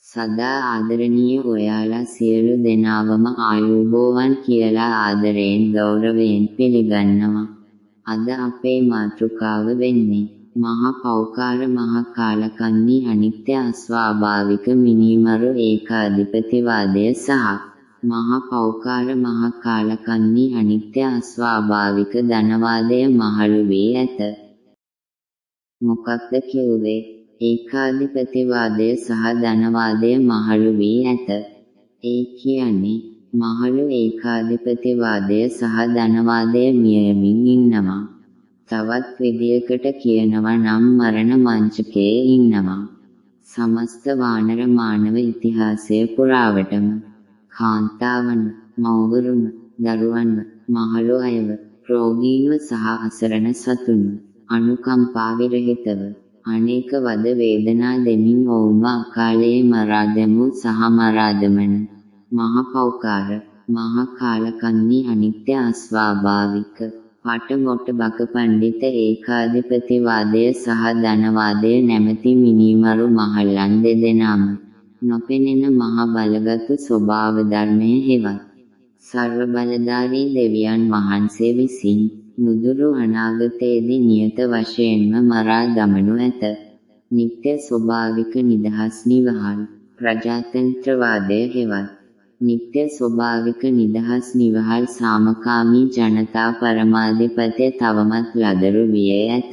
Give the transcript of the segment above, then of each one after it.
සදා ආදරණීය ඔයාලා සියලු දෙනාවම ආයුබෝවන් කියලා ආදරයෙන් ගෞරවයෙන් පිළිගන්නවා. අද අපේ මාතෘකාව වෙන්නේ මහා පෞකාර මහා කාලකන්ණි අනිත්‍ය අස්වාභාවික මිනිමරු ඒකාධිපතිවාදය සහ මහා පෞකාර මහා කාලකන්ණි අනිත්‍ය අස්වාභාවික ධනවාදය මහලු වී ඇත. මොකක්ද කිව්වේ? ඒකාධිපතිවාදය සහ ධනවාදය මහලු වී ඇත. ඒ කියන්නේ මහලු ඒකාධිපතිවාදය සහ ධනවාදය මියමින් ඉන්නවා. තවත් විදියකට කියනවා නම් මරණ මංචකයේ ඉන්නවා. සමස්ත වානර මානව ඉතිහාසය පුරාවටම කාන්තාවන්, මව්වරුන්, දරුවන්, මහලු අයව, රෝගීන්ව සහ අසරණ සතුන්ව අනුකම්පා විරහිතව අනේක වද වේදනා දෙමින් ඔවුන්ව අකාලයේ මරා දැමූ සහ මරා දමන මහා පෞකාර මහා කාලකන්ණි අනිත්‍ය අස්වාභාවික පටමොට බක පණ්ඩිත ඒකාධිපතිවාදය සහ ධනවාදය නැමැති මිනිමරු මහල්ලන් දෙදෙනාම නොපෙනෙන මහ බලගත් ස්වභාව ධර්මයේ හෙවත් සර්ව බලධාරී දෙවියන් වහන්සේ විසින් නුදුරු අනාගතයේදී නියත වශයෙන්ම මරා දමනු ඇත. නිත්‍ය ස්වභාවික නිදහස් නිවහල් ප්‍රජාතන්ත්‍රවාදය හෙවත් නිත්‍ය ස්වභාවික නිදහස් නිවහල් සාමකාමී ජනතා පරමාධිපත්‍ය තවමත් ලදරු විය ඇත.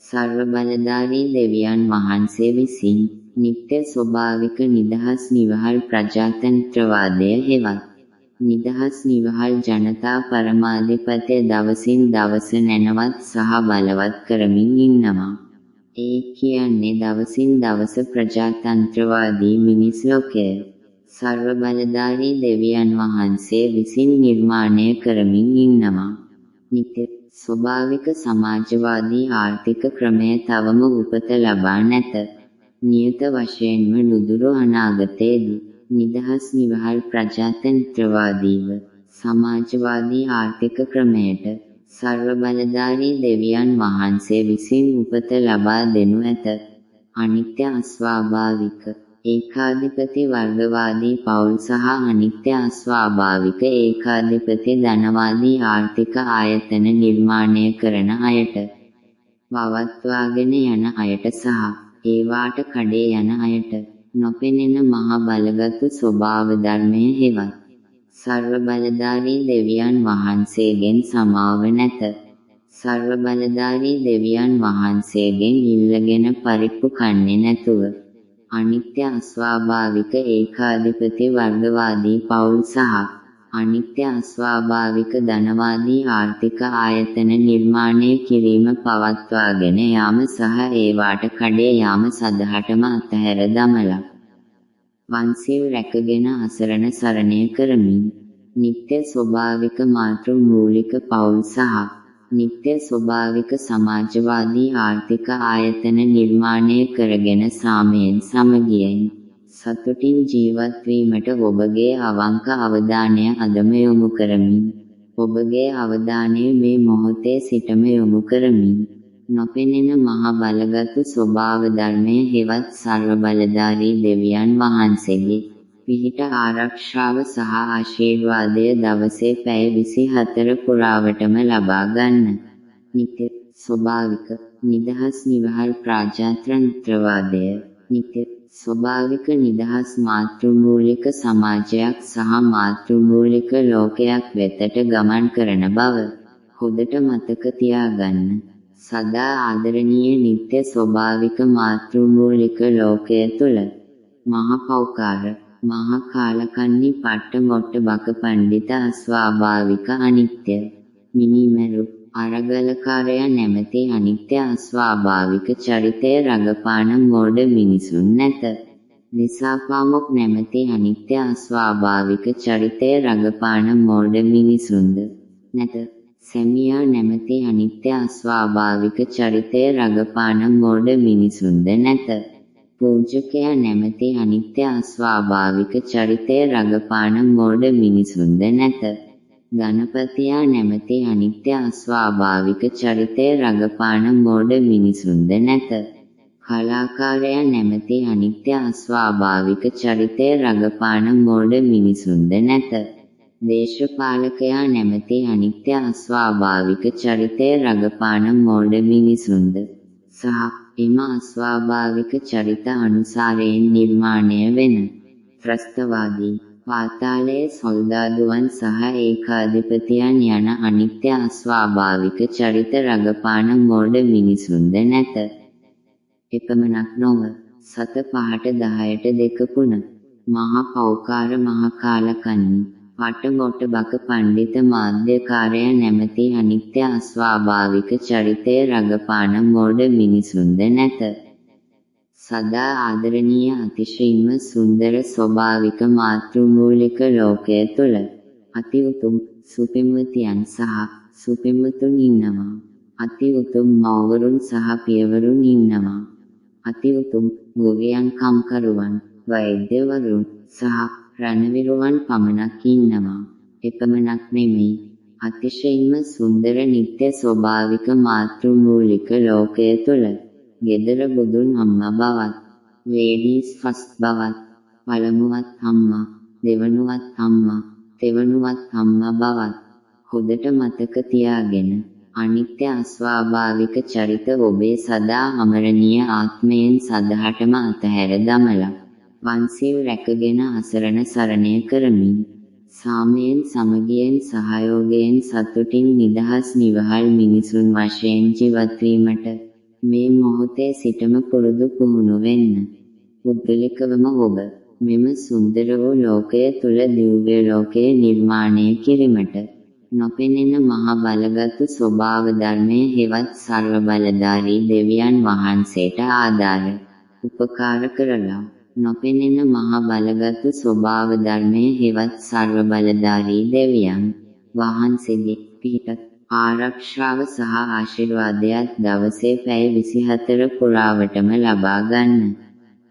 සර්ව බලධාරී දෙවියන් වහන්සේ විසින් නිත්‍ය ස්වභාවික නිදහස් නිවහල් ප්‍රජාතන්ත්‍රවාදය හෙවත් නිදහස් නිවහල් ජනතා පරමාධිපත්‍ය දවසින් දවස නැනවත් සහ බලවත් කරමින් ඉන්නවා. ඒ කියන්නේ දවසින් දවස ප්‍රජාතන්ත්‍රවාදී මිනිස් ලෝකය සර්ව බලධාරී දෙවියන් වහන්සේ විසින් නිර්මාණය කරමින් ඉන්නවා. නිත්‍ය ස්වභාවික සමාජවාදී ආර්ථික ක්‍රමය තවම උපත ලබා නැත. නියත වශයෙන්ම නුදුරු අනාගතයේදී නිදහස් නිවහල් ප්‍රජාතන්ත්‍රවාදීව සමාජවාදී ආර්ථික ක්‍රමයට සර්ව බලධාරී දෙවියන් වහන්සේ විසින් උපත ලබා දෙනු ඇත. අනිත්‍ය අස්වාභාවික ඒකාධිපති වර්ගවාදී පවුල් සහ අනිත්‍ය අස්වාභාවික ඒකාධිපති ධනවාදී ආර්ථික ආයතන නිර්මාණය කරන අයට පවත්වාගෙන යන අයට සහ ඒවාට කඩේ යන අයට නොපෙනෙන මහ බලගත් ස්වභාව ධර්මය හෙවත් සර්ව බලධාරී දෙවියන් වහන්සේගෙන් සමාව නැත. සර්ව බලධාරී දෙවියන් වහන්සේගෙන් ඉල්ලගෙන පරිප්පු කන්නේ නැතුව අනිත්‍ය අස්වාභාවික ඒකාධිපති වර්ගවාදී පවුල් සහ අනිත්‍ය අස්වාභාවික ධනවාදී ආර්ථික ආයතන නිර්මාණය කිරීම පවත්වාගෙන යාම සහ ඒවාට කඩේ යාම සදහටම අතහැර දමලා වන්සිල් රැකගෙන අසරණ සරණය කරමින් නිත්‍ය ස්වභාවික මාතෘ මූලික පවුල් සහ නිත්‍ය ස්වභාවික සමාජවාදී ආර්ථික ආයතන නිර්මාණය කරගෙන සාමයෙන් සමගියෙන් සතුටින් ජීවත් වීමට ඔබගේ අවංක අවධානය අදම යොමු කරමින් ඔබගේ අවධානය මේ මොහොතේ සිටම යොමු කරමින් නොපෙනෙන මහ බලගත් ස්වභාව ධර්මය හෙවත් සර්ව බලධාරී දෙවියන් වහන්සේගේ පිහිට ආරක්ෂාව සහ ආශිර්වාදය දවසේ පැය 24 පුරාවටම ලබා ගන්න. නිත්‍ය ස්වභාවික නිදහස් නිවහල් ප්‍රජාතන්ත්‍රවාදය නිත්‍ය ස්වභාවික නිදහස් මාතෘමූලික සමාජයක් සහ මාතෘමූලික ලෝකයක් වෙතට ගමන් කරන බව හොඳට මතක තියාගන්න. සදා ආදරණීය නිත්‍ය ස්වභාවික මාතෘමූලික ලෝකය තුළ මහා පෞකාර මහා කාලකන්ණි පට්ටමොට්ට බක පණ්ඩිත අස්වාභාවික අනිත්‍ය මිනිමරු අරගලකාරයා නැමැති අනිත්‍ය අස්වාභාවික චරිතය රඟපාන මෝඩ මිනිසුන් නැත. දිසාපාමොක් නැමැති අනිත්‍ය අස්වාභාවික චරිතය රඟපාන මෝඩ මිනිසුන්ද නැත. සැමියා නැමැති අනිත්‍ය අස්වාභාවික චරිතය රඟපාන මෝඩ මිනිසුන්ද නැත. පූජකයා නැමැති අනිත්‍ය අස්වාභාවික චරිතය රඟපාන මෝඩ මිනිසුන්ද නැත. ගණපතියා නැමැති අනිත්‍ය අස්වාභාවික චරිතය රඟපාන මෝඩ මිනිසුන්ද නැත. කලාකාරයා නැමැති අනිත්‍ය අස්වාභාවික චරිතය රඟපාන මෝඩ මිනිසුන්ද නැත. දේශපාලකයා නැමැති අනිත්‍ය අස්වාභාවික චරිතය රඟපාන මෝඩ මිනිසුන්ද සහ එම අස්වාභාවික චරිත අනුසාරයෙන් නිර්මාණය වෙන ත්‍රස්තවාදී පාතාලයේ සොල්දාදුවන් සහ ඒකාධිපතියන් යන අනිත්‍ය අස්වාභාවික චරිත රඟපාන මෝඩ මිනිසුන්ද නැත. එපමණක් නොව සත 5ට 10ට 2 පුන මහා පෞකාර මහ කාලකන්ණි පටගොට බක පණ්ඩිත මාධ්‍යකාරයා නැමැති අනිත්‍ය අස්වාභාවික චරිතය රඟපාන මෝඩ මිනිසුන්ද නැත. සදා ආදරණීය අතිශයින්ම සුන්දර ස්වභාවික මාතෘමූලික ලෝකය තුළ අති උතුම් සුපින්වතියන් සහ සුපින්වතුන් ඉන්නවා. අති උතුම් මව්වරුන් සහ පියවරුන් ඉන්නවා. අති උතුම් ගොවියන් කම්කරුවන් වෛද්‍යවරුන් සහ රණවිරුවන් පමණක් ඉන්නවා. එපමණක් නෙමෙයි අතිශයින්ම සුන්දර නිත්‍ය ස්වභාවික මාතෘමූලික ලෝකය තුළ ගෙදර බුදුන් අම්මා බවත් ලේඩීස් ෆස්ට් බවත් පළමුවත් අම්මා දෙවනුවත් අම්මා තෙවනුවත් අම්මා බවත් හොඳට මතක තියාගෙන අනිත්‍ය අස්වාභාවික චරිත ඔබේ සදා අමරණීය ආත්මයෙන් සදහටම අතහැර දමලා වන්සිල් රැකගෙන අසරණ සරණය කරමින් සාමයෙන් සමගියෙන් සහයෝගයෙන් සතුටින් නිදහස් නිවහල් මිනිසුන් වශයෙන් ජීවත් වීමට මේ මොහොතේ සිටම පුරුදු පුහුණු වෙන්න. පුද්ගලිකවම ඔබ මෙම සුන්දර වූ ලෝකය තුල දිව්‍ය ලෝකය නිර්මාණය කිරීමට නොපෙනෙන මහ බලගත් ස්වභාව ධර්මයේ හෙවත් සර්ව බලධාරී දෙවියන් වහන්සේට ආධාර උපකාර කරලා නොපෙනෙන මහ බලගත් ස්වභාව ධර්මයේ හෙවත් සර්ව බලධාරී දෙවියන් වහන්සේගේ පිහිට ආරක්ෂාව සහ ආශිර්වාදයක් දවසේ පැය 24 පුරාවටම ලබා ගන්න.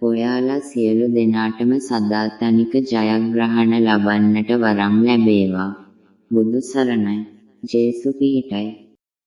ඔයාලා සියලු දෙනාටම සදාතනික ජයග්‍රහණ ලබන්නට වරම් ලැබේවා. බුදු සරණයි. ජේසු පිහිටයි.